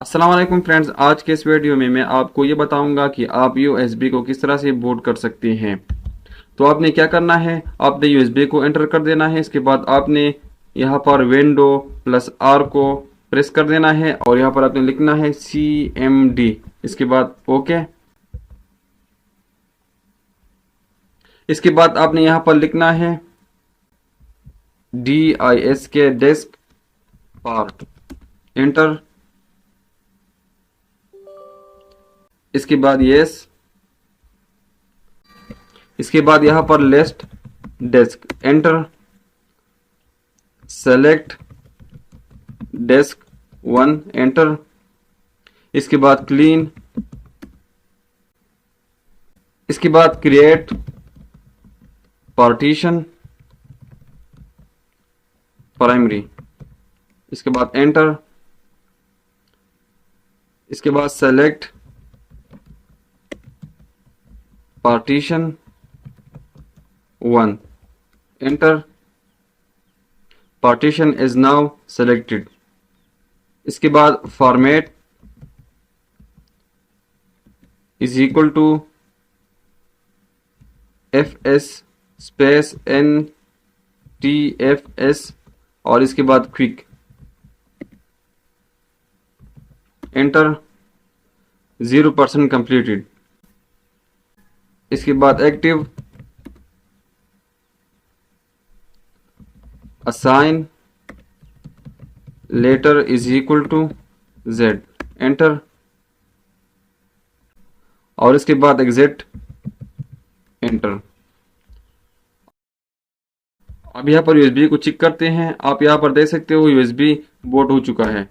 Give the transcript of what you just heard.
अस्सलाम वालेकुम फ्रेंड्स, आज के इस वीडियो में मैं आपको ये बताऊंगा कि आप यूएसबी को किस तरह से बूट कर सकते हैं। तो आपने क्या करना है, आपने यूएसबी को एंटर कर देना है। इसके बाद आपने यहाँ पर विंडो प्लस आर को प्रेस कर देना है और यहाँ पर आपने लिखना है CMD। इसके बाद ओके। इसके बाद आपने यहाँ पर लिखना है DISK डेस्क पार्ट, एंटर। इसके बाद यस। इसके बाद यहाँ पर list desk, enter. Select desk 1, enter. इसके बाद क्लीन। इसके बाद क्रिएट पार्टीशन प्राइमरी। इसके बाद एंटर। इसके बाद select partition 1, enter. Partition is now selected. इसके बाद format is equal to FS space NTFS और इसके बाद क्विक, एंटर। 0% कंप्लीटेड। इसके बाद active, assign letter is equal to Z, enter. और इसके बाद एग्जिट, एंटर। अब यहाँ पर यूएसबी को चेक करते हैं। आप यहाँ पर देख सकते हो यूएसबी बोट हो चुका है।